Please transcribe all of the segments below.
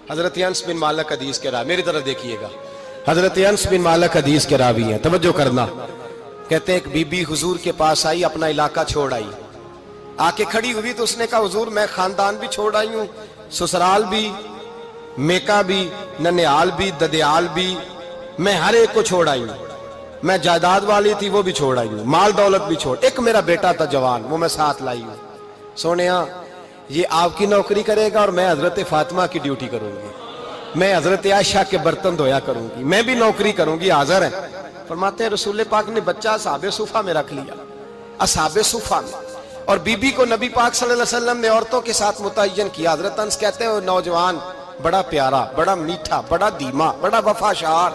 حضرت انس بن مالک حدیث کے راوی، میری طرف دیکھیے گا، حضرت انس بن مالک حدیث کے راوی ہیں، توجہ کرنا۔ کہتے ہیں ایک بی بی حضور کے پاس آئی، اپنا علاقہ چھوڑ آئی، آ کے کھڑی ہوئی تو اس نے کہا حضور میں خاندان بھی چھوڑ آئی ہوں، سسرال بھی، میکا بھی، ننیال بھی، ددیال بھی، میں ہر ایک کو چھوڑ آئی ہوں، میں جائیداد والی تھی وہ بھی چھوڑ آئی ہوں، مال دولت بھی چھوڑ، ایک میرا بیٹا تھا جوان وہ میں ساتھ لائی ہوں۔ سونیا یہ آپ کی نوکری کرے گا اور میں حضرت فاطمہ کی ڈیوٹی کروں گی، میں حضرت عائشہ کے برتن دھویا کروں گی، میں بھی نوکری کروں گی، حاضر ہے۔ فرماتے ہیں رسول پاک نے بچہ اصحاب صفہ میں رکھ لیا، اصحاب صفہ میں، اور بی بی کو نبی پاک صلی اللہ علیہ وسلم نے عورتوں کے ساتھ متعین کیا۔ حضرت انس کہتے ہیں وہ نوجوان بڑا پیارا، بڑا میٹھا، بڑا دھیما، بڑا وفاشار،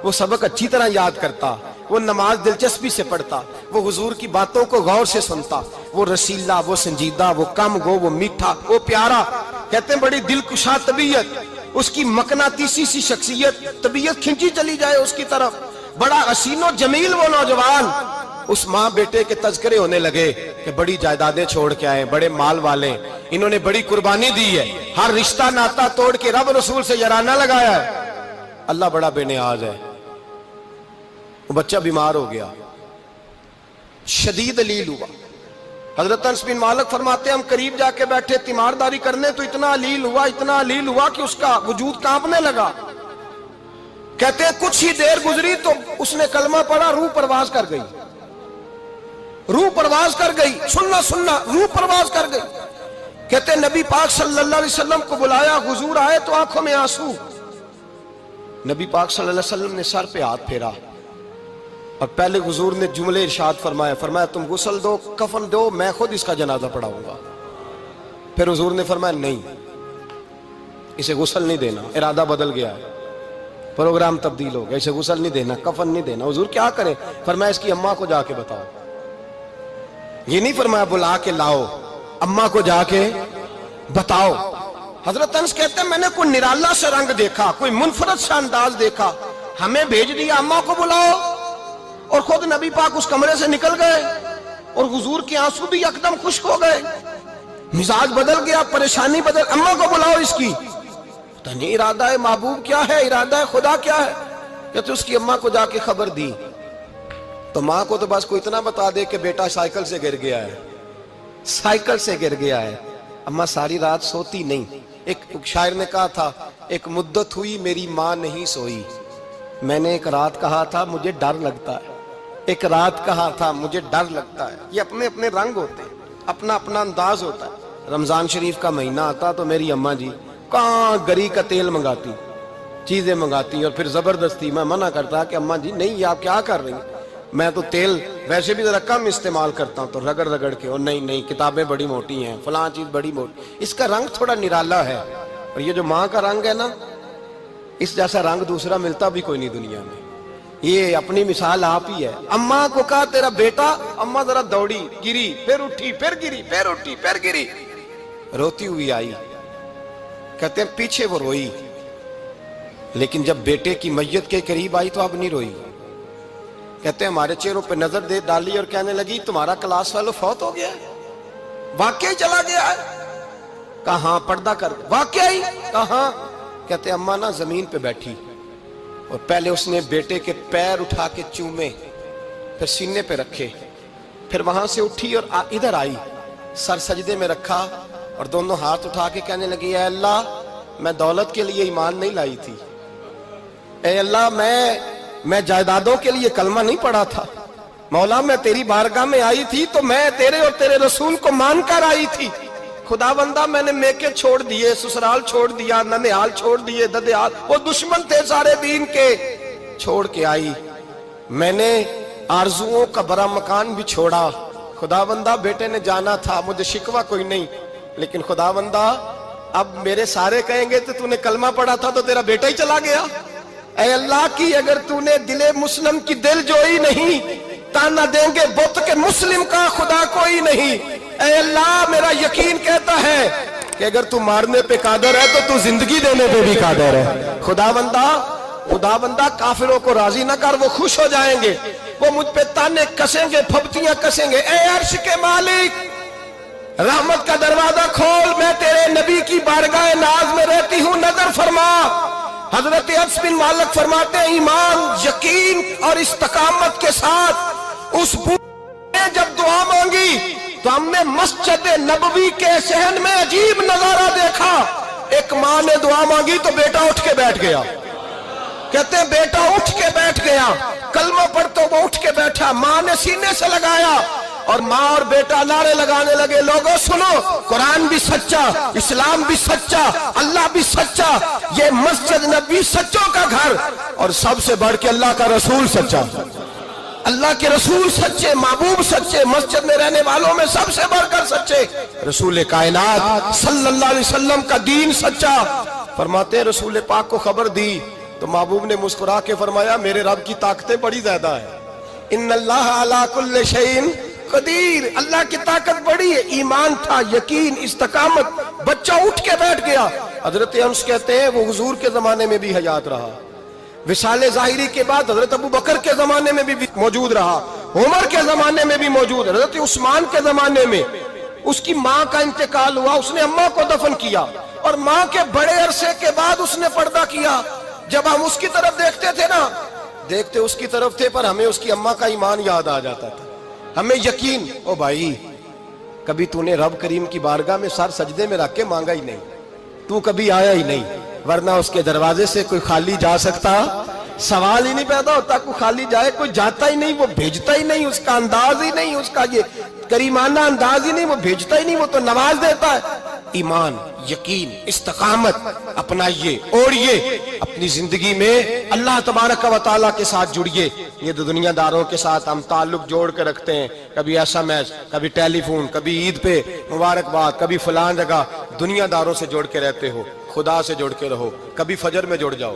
وہ سبق اچھی طرح یاد کرتا، وہ نماز دلچسپی سے پڑھتا، وہ حضور کی باتوں کو غور سے سنتا، وہ رسیلا، وہ سنجیدہ، وہ کم گو، وہ میٹھا، وہ پیارا۔ کہتے ہیں بڑی دلکشا طبیعت، اس کی مقناطیسی سی شخصیت، طبیعت کھنچی چلی جائے اس کی طرف، بڑا حسین و جمیل وہ نوجوان۔ اس ماں بیٹے کے تذکرے ہونے لگے کہ بڑی جائیدادیں چھوڑ کے آئے، بڑے مال والے، انہوں نے بڑی قربانی دی ہے، ہر رشتہ ناتا توڑ کے رب رسول سے یارانہ لگایا ہے، اللہ بڑا بے نیاز ہے۔ وہ بچہ بیمار ہو گیا، شدید علیل ہوا۔ حضرت انس بن مالک فرماتے ہیں ہم قریب جا کے بیٹھے تیمارداری کرنے تو اتنا علیل ہوا کہ اس کا وجود کانپنے لگا۔ کہتے ہیں کچھ ہی دیر گزری تو اس نے کلمہ پڑھا، روح پرواز کر گئی، روح پرواز کر گئی، سننا روح پرواز کر گئی۔ کہتے ہیں نبی پاک صلی اللہ علیہ وسلم کو بلایا، حضور آئے تو آنکھوں میں آنسو۔ نبی پاک صلی اللہ علیہ وسلم نے سر پہ ہاتھ پھیرا اور پہلے حضور نے جملے ارشاد فرمایا تم غسل دو، کفن دو، میں خود اس کا جنازہ پڑھاؤں گا۔ پھر حضور نے فرمایا نہیں، اسے غسل نہیں دینا، ارادہ بدل گیا ہے، پروگرام تبدیل ہو گیا، اسے غسل نہیں دینا، کفن نہیں دینا۔ حضور کیا کرے؟ فرمایا اس کی اماں کو جا کے بتاؤ۔ یہ نہیں فرمایا بلا کے لاؤ، اماں کو جا کے بتاؤ۔ حضرت انس کہتے ہیں میں نے کوئی نرالا سے رنگ دیکھا، کوئی منفرد سا انداز دیکھا، ہمیں بھیج دیا اماں کو بلاؤ، اور خود نبی پاک اس کمرے سے نکل گئے اور حضور کے آنسو بھی یکدم خشک ہو گئے، مزاج بدل گیا، پریشانی بدل، اماں کو بلاؤ اس کی۔ پتہ نہیں ارادہ ہے محبوب کیا ہے، ارادہ ہے خدا کیا ہے۔ کہتے اس کی اماں کو جا کے خبر دی تو ماں کو تو بس کوئی اتنا بتا دے کہ بیٹا سائیکل سے گر گیا ہے، سائیکل سے گر گیا ہے۔ اماں ساری رات سوتی نہیں۔ ایک شاعر نے کہا تھا ایک مدت ہوئی میری ماں نہیں سوئی، میں نے ایک رات کہا تھا مجھے ڈر لگتا ہے، ایک رات کہا تھا مجھے ڈر لگتا ہے۔ یہ اپنے اپنے رنگ ہوتے ہیں، اپنا اپنا انداز ہوتا ہے۔ رمضان شریف کا مہینہ آتا تو میری اماں جی کہاں گری کا تیل منگاتی، چیزیں منگاتی، اور پھر زبردستی میں منع کرتا کہ اماں جی نہیں یہ آپ کیا کر رہی ہیں، میں تو تیل ویسے بھی ذرا کم استعمال کرتا ہوں، تو رگڑ رگڑ کے، اور نہیں کتابیں بڑی موٹی ہیں، فلاں چیز بڑی موٹی، اس کا رنگ تھوڑا نرالا ہے۔ اور یہ جو ماں کا رنگ ہے نا، اس جیسا رنگ دوسرا ملتا بھی کوئی نہیں دنیا میں۔ یہ اپنی مثال آپ ہی ہے۔ اماں کو کہا تیرا بیٹا، اماں ذرا دوڑی، گری، پھر اٹھی، پھر گری، پھر اٹھی، پھر گری، روتی ہوئی آئی۔ کہتے ہیں پیچھے وہ روئی، لیکن جب بیٹے کی میت کے قریب آئی تو اب نہیں روئی۔ کہتے ہیں ہمارے چہروں پہ نظر دے ڈالی اور کہنے لگی تمہارا کلاس فیلو فوت ہو گیا ہے، واقعی چلا گیا ہے؟ کہاں پردہ کر، واقعی کہاں؟ کہتے ہیں اماں نا زمین پہ بیٹھی اور پہلے اس نے بیٹے کے پیر اٹھا کے چومے، پھر سینے پہ رکھے، پھر وہاں سے اٹھی اور ادھر آئی، سر سجدے میں رکھا اور دونوں ہاتھ اٹھا کے کہنے لگی اے اللہ میں دولت کے لیے ایمان نہیں لائی تھی، اے اللہ میں جائیدادوں کے لیے کلمہ نہیں پڑھا تھا، مولا میں تیری بارگاہ میں آئی تھی تو میں تیرے اور تیرے رسول کو مان کر آئی تھی، خدا بندہ میں نے میکے چھوڑ دیے، سسرال چھوڑ دیا، ننیال چھوڑ دیے، ددیال، وہ دشمن تھے سارے دین کے، چھوڑ کے آئی، میں نے آرزوؤں کا بڑا مکان بھی چھوڑا، خدا بندہ بیٹے نے جانا تھا، مجھے شکوہ کوئی نہیں، لیکن خدا بندہ اب میرے سارے کہیں گے تو نے کلمہ پڑھا تھا تو تیرا بیٹا ہی چلا گیا، اے اللہ کی اگر تو نے دل مسلم کی دل جوئی نہیں، تانا دیں گے بت کے مسلم کا خدا کوئی نہیں، اے اللہ میرا یقین کہتا ہے کہ اگر تو مارنے پہ قادر ہے تو زندگی دینے پہ بھی قادر ہے، خدا بندہ کافروں کو راضی نہ کر، وہ خوش ہو جائیں گے، وہ مجھ پہ تانے کسیں گے، پھپتیاں کسیں گے، اے عرش کے مالک رحمت کا دروازہ کھول، میں تیرے نبی کی بارگاہ ناز میں رہتی ہوں، نظر فرما حضرت انس بن مالک فرماتے ہیں ایمان، یقین اور استقامت کے ساتھ اس بوڑھے نے جب دعا مانگی تو ہم نے مسجد نبوی کے صحن میں عجیب نظارہ دیکھا. ایک ماں نے دعا مانگی تو بیٹا اٹھ کے بیٹھ گیا. کہتے ہیں بیٹا اٹھ کے بیٹھ گیا، کلمہ پڑھ تو وہ اٹھ کے بیٹھا، ماں نے سینے سے لگایا اور ماں اور بیٹا نعرے لگانے لگے، لوگوں سنو، قرآن بھی سچا، اسلام بھی سچا، اللہ بھی سچا، یہ مسجد نبی سچوں کا گھر، اور سب سے بڑھ کے اللہ کا رسول سچا. اللہ کے رسول سچے، محبوب سچے، مسجد میں رہنے والوں میں سب سے بڑھ کر سچے، رسول کائنات صلی اللہ علیہ وسلم کا دین سچا. فرماتے ہیں رسول پاک کو خبر دی تو محبوب نے مسکرا کے فرمایا میرے رب کی طاقتیں بڑی زیادہ ہیں. ان اللہ علی کل شیء قدیر، اللہ کی طاقت بڑی ہے. ایمان تھا، یقین، استقامت، بچہ اٹھ کے بیٹھ گیا. حضرت انس کہتے ہیں وہ حضور کے زمانے میں بھی حیات رہا، وصال ظاہری کے بعد حضرت ابو بکر کے زمانے میں بھی موجود رہا، عمر کے زمانے میں بھی موجود، حضرت عثمان کے زمانے میں. اس کی ماں کا انتقال ہوا، اس نے اماں کو دفن کیا، اور ماں کے بڑے عرصے کے بعد اس نے پردہ کیا. جب ہم اس کی طرف دیکھتے تھے نا، دیکھتے اس کی طرف تھے پر ہمیں اس کی اماں کا ایمان یاد آ جاتا تھا، ہمیں یقین. او بھائی، کبھی تو نے رب کریم کی بارگاہ میں سر سجدے میں رکھ کے مانگا ہی نہیں، تو کبھی آیا ہی نہیں، ورنہ اس کے دروازے سے کوئی خالی جا سکتا؟ سوال ہی نہیں پیدا ہوتا کوئی خالی جائے. کوئی جاتا ہی نہیں، وہ بھیجتا ہی نہیں، اس کا انداز ہی نہیں، اس کا یہ کریمانہ انداز ہی نہیں، وہ بھیجتا ہی نہیں، وہ تو نواز دیتا ہے. ایمان، یقین، استقامت اپنائیے، اوڑھیے اپنی زندگی میں، اللہ تبارک و تعالیٰ کے ساتھ جڑیے. یہ دنیا داروں کے ساتھ ہم تعلق جوڑ کے رکھتے ہیں، کبھی ایس ایم ایس، کبھی ٹیلی فون، کبھی عید پہ مبارکباد، کبھی فلان جگہ. دنیا داروں سے جوڑ کے رہتے ہو، خدا سے جوڑ کے رہو. کبھی فجر میں جڑ جاؤ،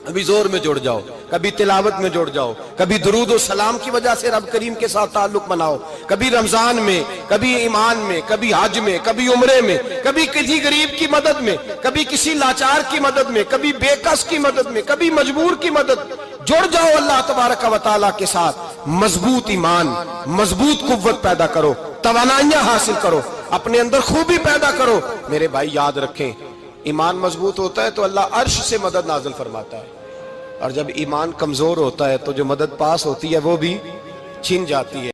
کبھی زور میں جڑ جاؤ، کبھی تلاوت میں جڑ جاؤ، کبھی درود و سلام کی وجہ سے رب کریم کے ساتھ تعلق بناؤ، کبھی رمضان میں، کبھی ایمان میں، کبھی حج میں، کبھی عمرے میں، کبھی کسی غریب کی مدد میں، کبھی کسی لاچار کی مدد میں، کبھی بے کس کی مدد میں، کبھی مجبور کی مدد. جڑ جاؤ اللہ تبارک و تعالیٰ کے ساتھ. مضبوط ایمان، مضبوط قوت پیدا کرو، توانائیاں حاصل کرو، اپنے اندر خوبی پیدا کرو. میرے بھائی یاد رکھیں، ایمان مضبوط ہوتا ہے تو اللہ عرش سے مدد نازل فرماتا ہے، اور جب ایمان کمزور ہوتا ہے تو جو مدد پاس ہوتی ہے وہ بھی چھن جاتی ہے.